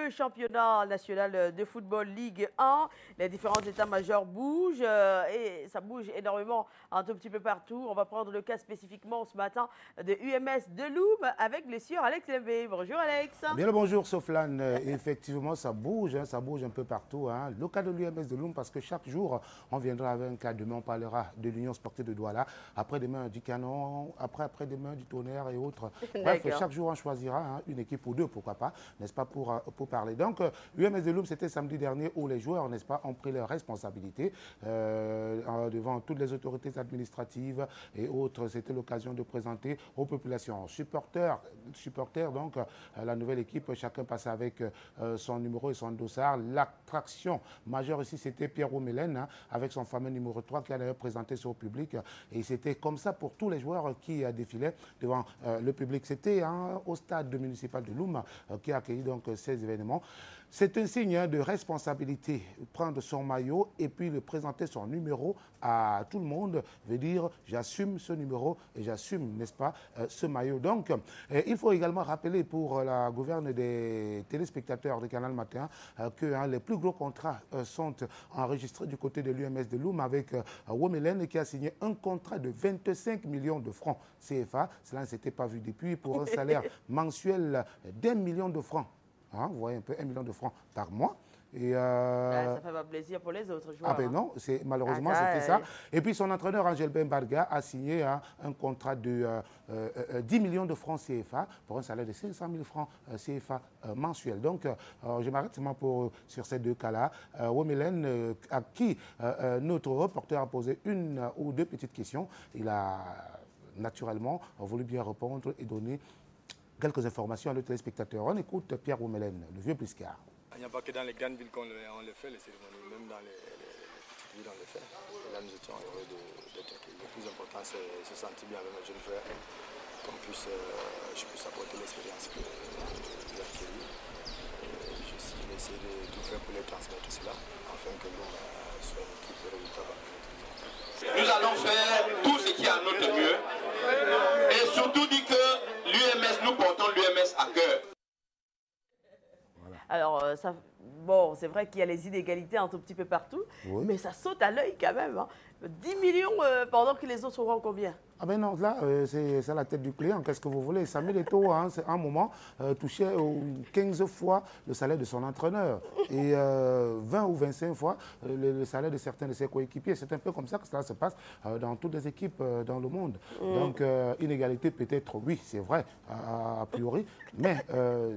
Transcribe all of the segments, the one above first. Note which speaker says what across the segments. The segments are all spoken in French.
Speaker 1: le championnat national de football Ligue 1. Les différents états-majors bougent et ça bouge énormément un tout petit peu partout. On va prendre le cas spécifiquement ce matin de UMS de Loum avec blessure Alex Lembe. Bonjour Alex.
Speaker 2: Bien le bonjour Soflane. Effectivement, ça bouge un peu partout. Le cas de l'UMS de Loum, parce que chaque jour, on viendra avec un cas. Demain, on parlera de l'Union sportive de Douala. Après-demain, du Canon. Après-demain, du Tonnerre et autres. Bref, chaque jour, on choisira une équipe ou deux, pourquoi pas, n'est-ce pas, pour parler. Donc, UMS de Loum, c'était samedi dernier où les joueurs, n'est-ce pas, ont pris leurs responsabilités devant toutes les autorités administratives et autres. C'était l'occasion de présenter aux populations supporters donc, la nouvelle équipe, chacun passait avec son numéro et son dossard. L'attraction majeure ici, c'était Pierre Mélène, avec son fameux numéro 3 qui a d'ailleurs présenté ça au public. Et c'était comme ça pour tous les joueurs qui défilaient devant le public. C'était au stade municipal de Loum qui a accueilli donc ces événements. C'est un signe de responsabilité. Prendre son maillot et puis le présenter son numéro à tout le monde veut dire j'assume ce numéro et j'assume, n'est-ce pas, ce maillot. Donc, il faut également rappeler pour la gouverne des téléspectateurs de Canal Matin que les plus gros contrats sont enregistrés du côté de l'UMS de Loum avec Womelen qui a signé un contrat de 25 millions de francs CFA. Cela ne s'était pas vu depuis pour un salaire mensuel d'1 million de francs. Vous voyez un peu, 1 million de francs par mois. Et
Speaker 1: ça fait pas plaisir pour les autres joueurs.
Speaker 2: Ah ben non, malheureusement c'était ça. Et puis son entraîneur Angel Bembarga a signé un contrat de 10 millions de francs CFA pour un salaire de 500 000 francs CFA mensuel. Donc je m'arrête seulement sur ces deux cas-là. Womelen, à qui notre reporter a posé une ou deux petites questions, il a naturellement voulu bien répondre et donner quelques informations à nos téléspectateurs. On écoute Pierre Womelen, le vieux Bliscard.
Speaker 3: Il n'y a pas que dans les grandes villes qu'on le fait, les cérémonies, même dans les petites villes on le fait. Et là nous étions heureux d'être accueillis. Le plus important c'est se sentir bien avec mes jeunes frères, je puisse apporter l'expérience que j'ai accueillie. Je vais essayer de tout faire pour les transmettre cela, afin que nous soit une équipe de résultats.
Speaker 4: Nous allons faire tout ce qui est à notre mieux et surtout dire que l'UMS, nous portons l'UMS à cœur.
Speaker 1: Alors, bon, c'est vrai qu'il y a les inégalités un tout petit peu partout, mais ça saute à l'œil quand même. 10 millions pendant que les autres seront combien?
Speaker 2: Ah ben non, là, c'est la tête du client. Qu'est-ce que vous voulez? Samuel Eto'o, c'est un moment, touchait 15 fois le salaire de son entraîneur et 20 ou 25 fois le salaire de certains de ses coéquipiers. C'est un peu comme ça que cela se passe dans toutes les équipes dans le monde. Donc, inégalité peut-être, oui, c'est vrai, a priori, mais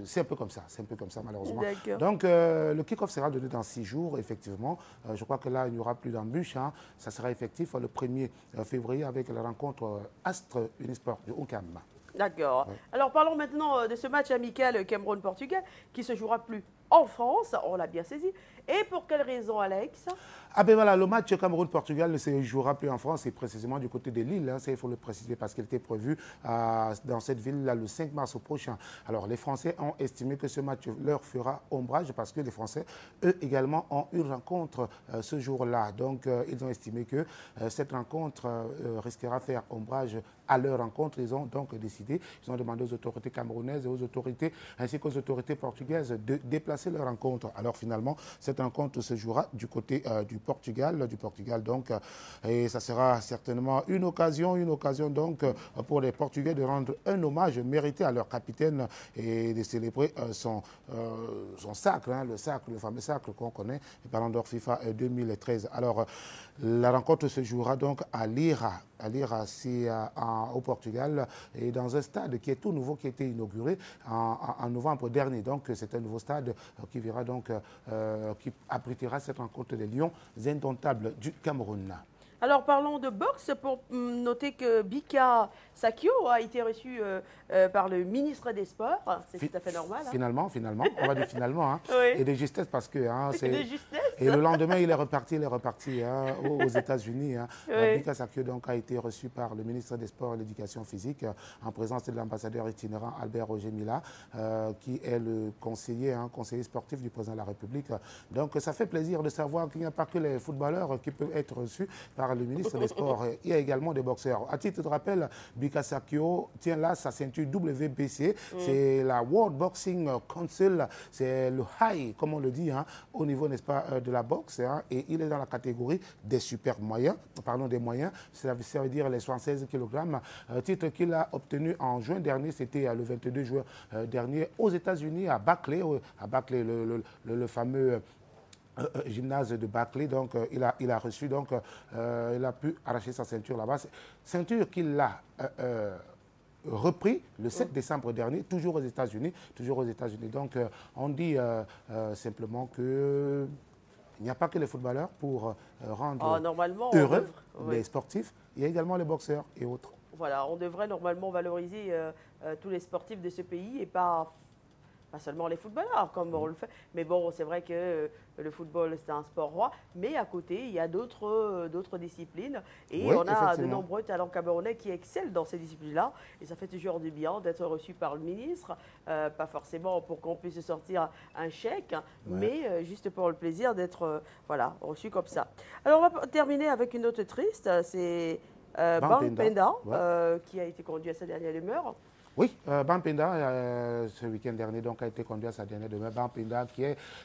Speaker 2: c'est un peu comme ça. C'est un peu comme ça, malheureusement. Donc, le kick-off sera donné dans 6 jours, effectivement. Je crois que là, il n'y aura plus d'embûches. Ça sera effectif le 1er février avec la rencontre Astre Unisport de Ouakam.
Speaker 1: D'accord. Alors parlons maintenant de ce match amical Cameroun-Portugal qui se jouera plus en France, on l'a bien saisi. Et pour quelle raison, Alex?
Speaker 2: Ah ben voilà, le match Cameroun-Portugal ne se jouera plus en France, et précisément du côté de Lille. Ça, il faut le préciser parce qu'il était prévu dans cette ville-là le 5 mars prochain. Alors, les Français ont estimé que ce match leur fera ombrage parce que les Français, eux également, ont une rencontre ce jour-là. Donc, ils ont estimé que cette rencontre risquera de faire ombrage à leur rencontre. Ils ont donc décidé, ils ont demandé aux autorités camerounaises et aux autorités, ainsi qu'aux autorités portugaises de déplacer leur rencontre. Alors, finalement, cette rencontre se jouera du côté du Portugal donc, et ça sera certainement une occasion donc pour les Portugais de rendre un hommage mérité à leur capitaine et de célébrer son sacre, le fameux sacre qu'on connaît, le Ballon d'Or FIFA 2013. Alors, la rencontre se jouera donc à Lira, c'est au Portugal, et dans un stade qui est tout nouveau, qui a été inauguré en novembre dernier. Donc, c'est un nouveau stade qui verra donc, qui abritera cette rencontre des Lions indomptables du Cameroun.
Speaker 1: Alors parlons de boxe pour noter que Bika Sakio a été reçu par le ministre des Sports. C'est tout à fait normal.
Speaker 2: Finalement, on va dire finalement.
Speaker 1: Oui.
Speaker 2: Et de justesse parce que... c'est
Speaker 1: de justesse.
Speaker 2: Et le lendemain, il est reparti aux États-Unis.
Speaker 1: Oui.
Speaker 2: Bika Sakio donc, a été reçu par le ministre des Sports et de l'Éducation physique en présence de l'ambassadeur itinérant Albert Roger Mila, qui est le conseiller sportif du président de la République. Donc ça fait plaisir de savoir qu'il n'y a pas que les footballeurs qui peuvent être reçus par par le ministre des Sports. Il y a également des boxeurs. À titre de rappel, Bika Sakio tient là sa ceinture WBC. C'est la World Boxing Council. C'est le high, comme on le dit, hein, au niveau, n'est-ce pas, de la boxe. Hein, et il est dans la catégorie des super moyens, pardon, des moyens. Ça veut dire les 76 kg. Titre qu'il a obtenu en juin dernier, c'était le 22 juin dernier, aux États-Unis, à Barclay, le fameux gymnase de Barclay. Donc, il a reçu, donc, il a pu arracher sa ceinture là-bas. Ceinture qu'il a repris le 7 décembre dernier, toujours aux États-Unis. Donc, on dit simplement que il n'y a pas que les footballeurs pour rendre
Speaker 1: normalement,
Speaker 2: heureux les sportifs. Il y a également les boxeurs et autres.
Speaker 1: Voilà, on devrait normalement valoriser tous les sportifs de ce pays et pas seulement les footballeurs comme on le fait. Mais bon, c'est vrai que le football, c'est un sport roi. Mais à côté, il y a d'autres disciplines. Et
Speaker 2: oui,
Speaker 1: on a de nombreux talents camerounais qui excellent dans ces disciplines-là. Et ça fait toujours du bien d'être reçu par le ministre. Pas forcément pour qu'on puisse sortir un chèque, mais juste pour le plaisir d'être reçu comme ça. Alors, on va terminer avec une note triste. C'est Bampenda, qui a été conduit à sa dernière demeure.
Speaker 2: Oui, Bampenda, ce week-end dernier, donc, a été conduit à sa dernière demeure. Bampenda,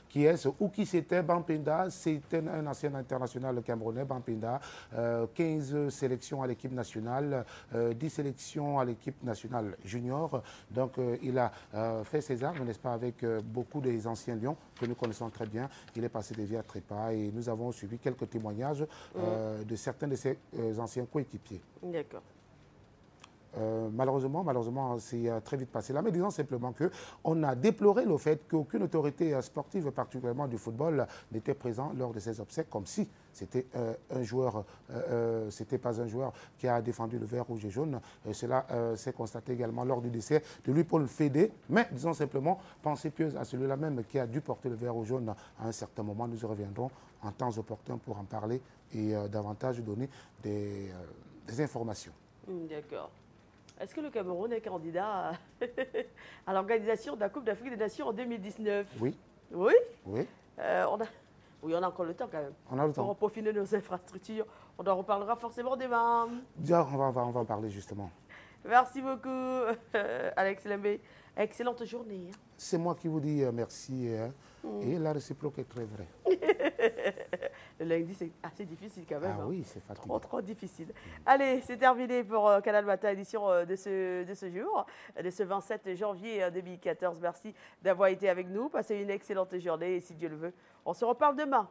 Speaker 2: qui c'était Bampenda, c'était un ancien international camerounais. Bampenda, 15 sélections à l'équipe nationale, 10 sélections à l'équipe nationale junior. Donc, il a fait ses armes, n'est-ce pas, avec beaucoup des anciens lions que nous connaissons très bien. Il est passé des vies à trépas et nous avons suivi quelques témoignages de certains de ses anciens coéquipiers.
Speaker 1: D'accord.
Speaker 2: Malheureusement, c'est très vite passé là. Mais disons simplement qu'on a déploré le fait qu'aucune autorité sportive, particulièrement du football, n'était présent lors de ces obsèques, comme si c'était un joueur, c'était pas un joueur qui a défendu le vert, rouge et jaune. Cela s'est constaté également lors du décès de Louis-Paul Fédé. Mais disons simplement, pensée pieuse à celui-là même qui a dû porter le vert ou jaune à un certain moment. Nous y reviendrons en temps opportun pour en parler et davantage donner des informations.
Speaker 1: D'accord. Est-ce que le Cameroun est candidat à l'organisation de la Coupe d'Afrique des Nations en 2019?
Speaker 2: Oui.
Speaker 1: Oui?
Speaker 2: Oui.
Speaker 1: Oui, on a encore le temps quand même.
Speaker 2: On a le temps.
Speaker 1: Pour peaufiner nos infrastructures. On en reparlera forcément demain.
Speaker 2: Bien, on va en parler justement.
Speaker 1: Merci beaucoup, Alex Lembé. Excellente journée.
Speaker 2: C'est moi qui vous dis merci. Et la réciproque est très vraie.
Speaker 1: Le lundi, c'est assez difficile quand même.
Speaker 2: Ah oui, c'est fatigant.
Speaker 1: Trop difficile. Allez, c'est terminé pour Canal Matin, édition de ce jour, de ce 27 janvier 2014. Merci d'avoir été avec nous. Passez une excellente journée et si Dieu le veut, on se reparle demain.